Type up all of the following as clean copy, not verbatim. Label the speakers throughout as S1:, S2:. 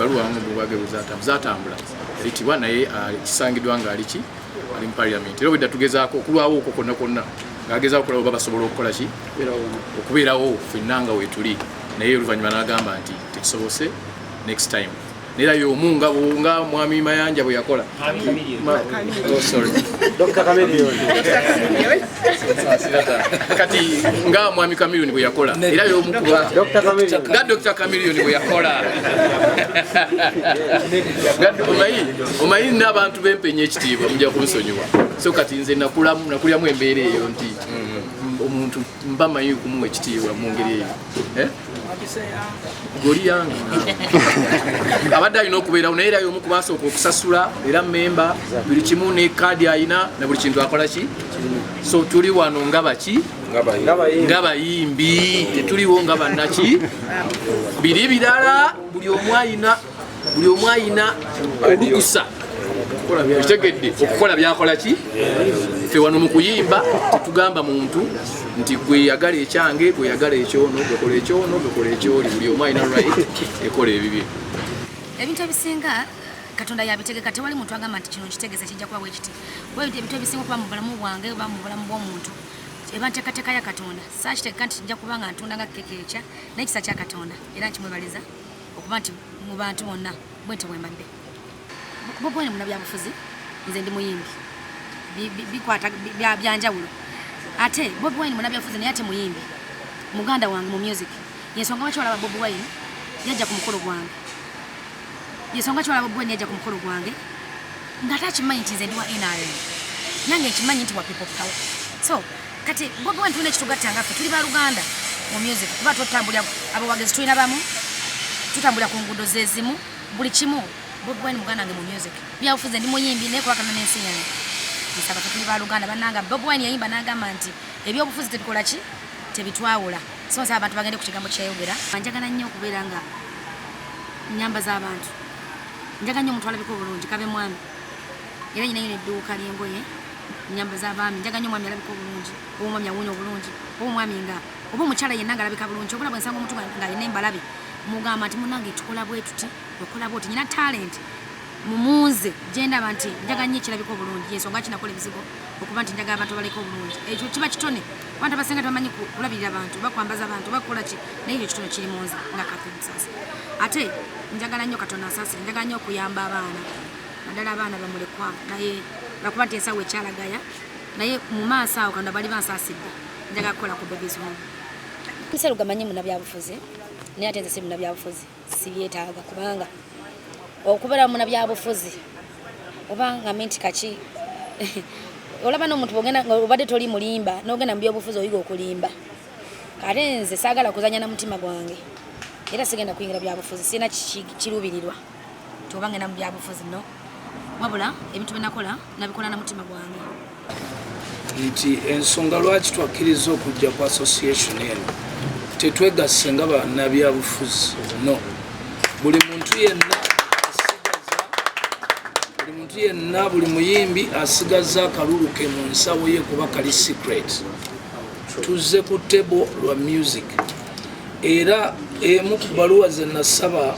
S1: ebbaluwa bwage zatambula eyitibwa naye kisangidwa nga ali mu parliament era bwedda tugezaako okulwawo okwo konna ng'agezaako okulaba oba basobola okukola ki okubeerawo ffenna nga weetuli naye oluvannyuma n'agamba nti tekisobose next time nera y'omu nga mwami Mayanja bwe yakola kati nga mwami Kamiliyoni bwe yakola era y'omu kuba nga Dr. Kamiliyoni bwe yakola omanyi n'abantu bempenye ekitiibwa mujja kunsonyiwa so kati nze nakulyamu embeera eyo nti omuntu mba manyi kumuwa ekitiibwa mu ngeri eyo goli yange abadde alina okubeerawo naye era y'omu kubasooka okusasula era memba buli kimu ne kaadi ayina na buli kintu akola ki so tuli wano nga baki nga bayimbi tetuliwo nga bannaki biri birala buli omu ayina olukusa kitegedde okukola byakola ki ffe wano mu kuyimba tetugamba muntu nti gwe yagala ekyange gwe yagala ekyono gwekola ekyono gwekola ekyoli buli omu alina right ekola ebibye
S2: ebintu ebisinga Katonda yabitegeka tewali muntu agamba nti kino kitegese kijja kuba bwekiti ebintu ebisinga okuba mu bulamu bwange oba mu bulamu bw'omuntu eba nteekateeka ya Katonda saakitegeka nti kijja kuba nga ntunda nga keeke ekya naye kisa kya Katonda era nkimwebaliza okuba nti mu bantu bonna bwe nti bwembadde Bobi Wine Munabyebufuzi nze ndi muyimbi bikwata byanjawulo ate Bobi Wine Munabyebufuzi naye ate muyimbi muganda wange mu music yensonga lwaki walaba Bobi Wine yajja ku mukolo gwange yensonga lwaki walaba Bobi Wine yajja ku mukolo gwange ng'ate akimanyi nti nze ndi wa NRM nange nkimanyi nti wa people power so kati Bobi Wine tulina ekitugatta nga ffe tuli baluganda mu music kuba tutambulira abawagezi tulina bamu tutambulira ku nguudo zezimu buli kimu Bobi Wine muganda wange mu music byabufuzi ndi muyimbi naye kulakana n'ensi yange nsaba tuli baluganda bannanga Bobi Wine yayimba n'agamba nti ebyobufuzi tebikola ki tebitwawula so nsaba abantu bagende ku kigambo kyayogera njagala nnyo okubeera nga nnyamba z'abantu njagala nnyo omuntu alabika obulungi kabe mwami era nyina yino edduuka ly'engoye nnyamba z'abaami njagala nnyo omwami alabika obulungi oba omwami awunya obulungi oba omwami nga oba omukyala yenna nga alabika bulungi obula bwe nsanga omuntu ng'alina embalabe mugamba nti munange tukola bwe tuti okola bwoti nyina talent mumuze gyendaba nti njagala nnyo ekirabika obulungi yensonga kinakola ebizigo okuba nti njagala abantu abaleka obulungi ekyo kiba kitone abantu abasinga tebamanyi kulabirira abantu bakwambaza abantu bakola ki naye ekyo kitono kiri munze nga Kafe Musasi ate njagala nnyo Katonda asaasire njagala nnyo okuyamba abaana naddala abaana bamulekwa naye lwakuba nti ensawo ekyalagaya naye mu maaso awo Katonda bali bansaasidde njagala kukola ku Babies Home nserugamanyi Munabyebufuzi naye ate nze si Munabyebufuzi sibyetaaga kubanga okubeera Munabyebufuzi oba nga minti kaki olaba n'omuntu bwogenda obadde toli mulimba n'ogenda mu byobufuzi oyiga okulimba kate nze saagala kuzanya na mutima gwange era sigenda kuyingira byabufuzi sina kiruubirirwa toba ngenda mu byabufuzi no wabula ebintu byenakola nabikola na mutima gwange
S3: nti ensonga lwaki twakkiriza okujja ku association eno tetwegasse nga bannabyabufuzi no buli muntu yenna buli muyimbi asigaza akalulu ke mu nsawo ye kuba kali secret tuzze ku table lwa music era emu ku baluwa ze nasaba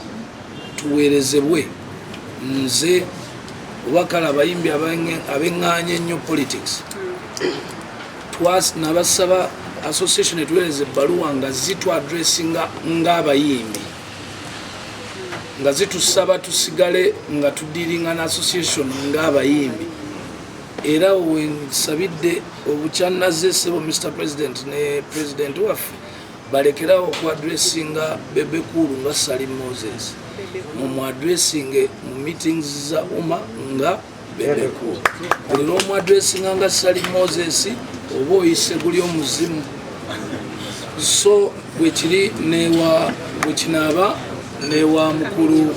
S3: tuweerezebwe nze oba kale abayimbi abeŋŋaanye ennyo politics nabasaba association etuweereza ebbaluwa nga zitwadressinga ng'abayimbi nga zitusaba tusigale nga tudiringa na association ng'abayimbi era wensabidde obukyanaze sebo Mr. President ne President waffe balekerawo okuadressinga Bebe Kulu nga Salim Moses mu adressinge mu meetings za umma nga Bebe Kulu buli lw'omu adressinga nga Salim Moses oba oyise guli omuzimu so bwekiri bwekinaaba newa mukulu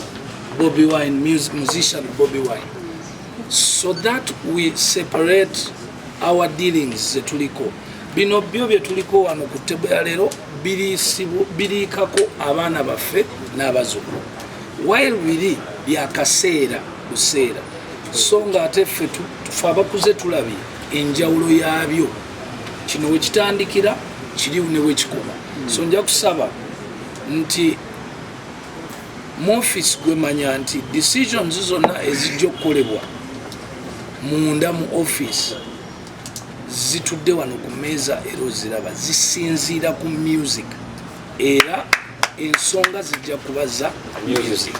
S3: Bobi Wine musician Bobi Wine so that we separate our dealings zetuliko bino byo byetuliko wano ku tebo ya lero birikako abaana baffe n'abazuku while biri byakaseera kuseera so nga ate ffe tufe abakuze tulabi enjawulo yabyo kino wekitandikira kiri ne wekikoma so nja kusaba nti mu office gwemanya nti decisions zonna ezijja okukolebwa munda mu office zitudde wano ku mmeeza era oziraba zisinziira ku music era ensonga zijja kubaza music